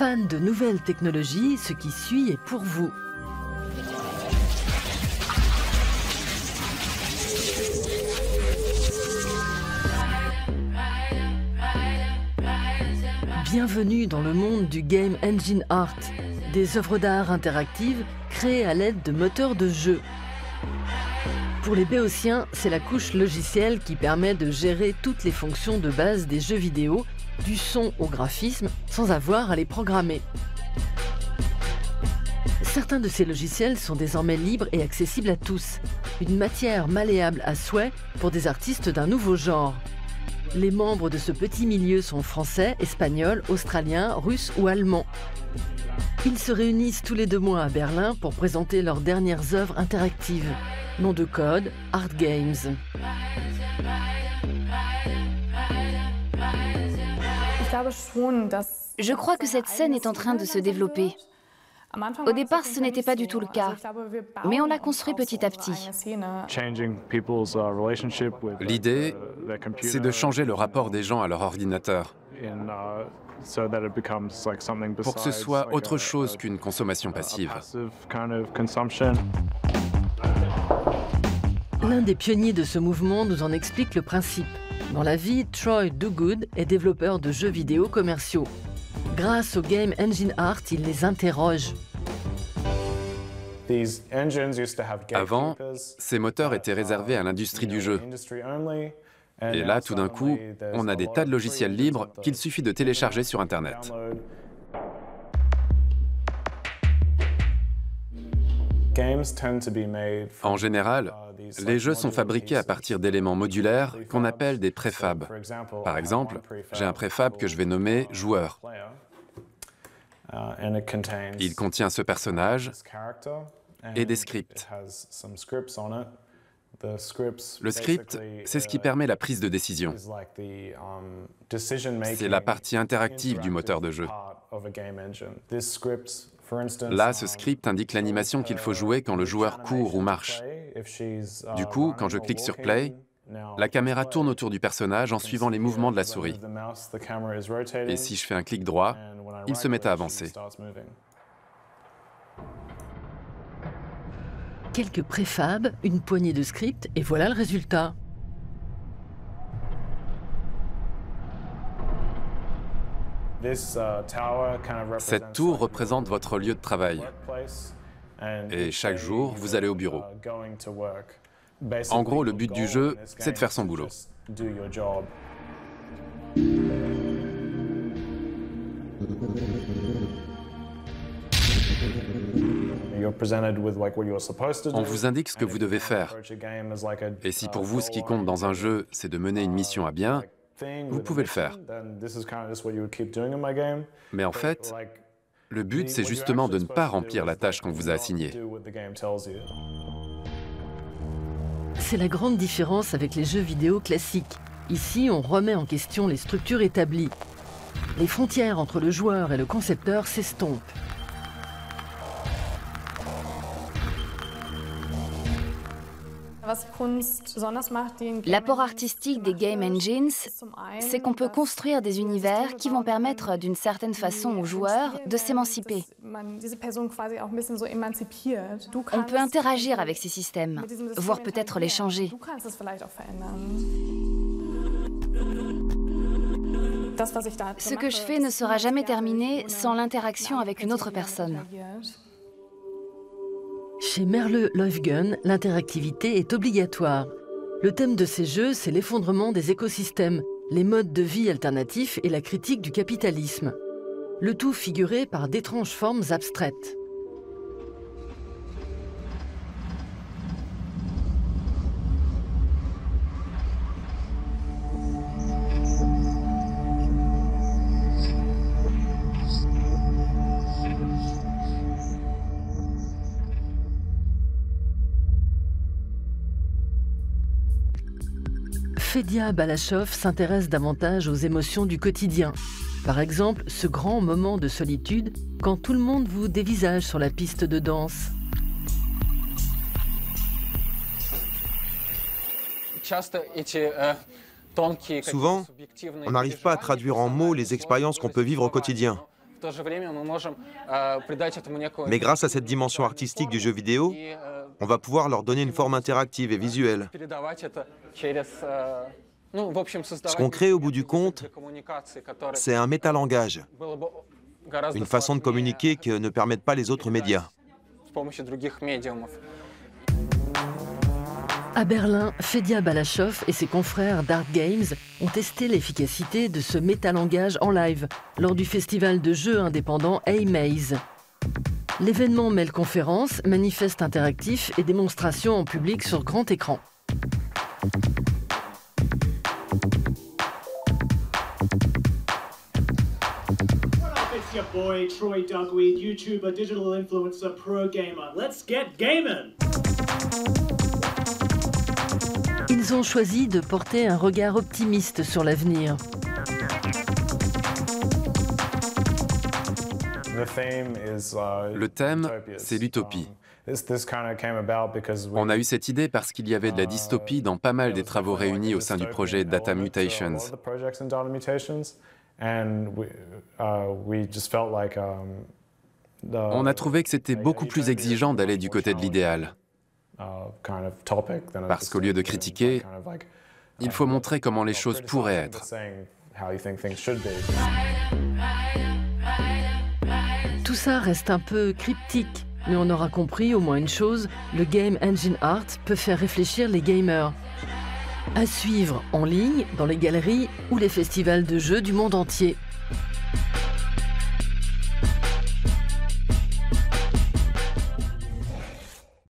Fans de nouvelles technologies, ce qui suit est pour vous. Bienvenue dans le monde du Game Engine Art, des œuvres d'art interactives créées à l'aide de moteurs de jeu. Pour les béotiens, c'est la couche logicielle qui permet de gérer toutes les fonctions de base des jeux vidéo, du son au graphisme, sans avoir à les programmer. Certains de ces logiciels sont désormais libres et accessibles à tous, une matière malléable à souhait pour des artistes d'un nouveau genre. Les membres de ce petit milieu sont français, espagnols, australiens, russes ou allemands. Ils se réunissent tous les 2 mois à Berlin pour présenter leurs dernières œuvres interactives. Nom de code, Art Games. Je crois que cette scène est en train de se développer. Au départ, ce n'était pas du tout le cas, mais on l'a construit petit à petit. L'idée, c'est de changer le rapport des gens à leur ordinateur, pour que ce soit autre chose qu'une consommation passive. L'un des pionniers de ce mouvement nous en explique le principe. Dans la vie, Troy Duguid est développeur de jeux vidéo commerciaux. Grâce au Game Engine Art, il les interroge. Avant, ces moteurs étaient réservés à l'industrie du jeu. Et là, tout d'un coup, on a des tas de logiciels libres qu'il suffit de télécharger sur Internet. En général, les jeux sont fabriqués à partir d'éléments modulaires qu'on appelle des préfabs. Par exemple, j'ai un préfab que je vais nommer « joueur ». Il contient ce personnage et des scripts. Le script, c'est ce qui permet la prise de décision. C'est la partie interactive du moteur de jeu. Là, ce script indique l'animation qu'il faut jouer quand le joueur court ou marche. Du coup, quand je clique sur Play, la caméra tourne autour du personnage en suivant les mouvements de la souris. Et si je fais un clic droit, il se met à avancer. Quelques préfabs, une poignée de scripts, et voilà le résultat. Cette tour représente votre lieu de travail. Et chaque jour, vous allez au bureau. En gros, le but du jeu, c'est de faire son boulot. On vous indique ce que vous devez faire. Et si pour vous, ce qui compte dans un jeu, c'est de mener une mission à bien, vous pouvez le faire. Mais en fait, le but, c'est justement de ne pas remplir la tâche qu'on vous a assignée. C'est la grande différence avec les jeux vidéo classiques. Ici, on remet en question les structures établies. Les frontières entre le joueur et le concepteur s'estompent. L'apport artistique des Game Engines, c'est qu'on peut construire des univers qui vont permettre d'une certaine façon aux joueurs de s'émanciper. On peut interagir avec ces systèmes, voire peut-être les changer. Ce que je fais ne sera jamais terminé sans l'interaction avec une autre personne. Chez Merle Löfgren, l'interactivité est obligatoire. Le thème de ces jeux, c'est l'effondrement des écosystèmes, les modes de vie alternatifs et la critique du capitalisme. Le tout figuré par d'étranges formes abstraites. Fedia Balashov s'intéresse davantage aux émotions du quotidien. Par exemple, ce grand moment de solitude quand tout le monde vous dévisage sur la piste de danse. Souvent, on n'arrive pas à traduire en mots les expériences qu'on peut vivre au quotidien. Mais grâce à cette dimension artistique du jeu vidéo, on va pouvoir leur donner une forme interactive et visuelle. Ce qu'on crée au bout du compte, c'est un métalangage, une façon de communiquer que ne permettent pas les autres médias. À Berlin, Fedia Balashov et ses confrères d'Art Games ont testé l'efficacité de ce métalangage en live lors du festival de jeux indépendants A-Maze. L'événement mêle conférences, manifestes interactifs et démonstrations en public sur grand écran. It's your boy Troy Duckweed, YouTuber, digital influencer, pro gamer. Let's get gaming! Ils ont choisi de porter un regard optimiste sur l'avenir. Le thème, c'est l'utopie. On a eu cette idée parce qu'il y avait de la dystopie dans pas mal des travaux réunis au sein du projet Data Mutations. On a trouvé que c'était beaucoup plus exigeant d'aller du côté de l'idéal. Parce qu'au lieu de critiquer, il faut montrer comment les choses pourraient être. Tout ça reste un peu cryptique, mais on aura compris au moins une chose, le Game Engine Art peut faire réfléchir les gamers. À suivre en ligne, dans les galeries ou les festivals de jeux du monde entier.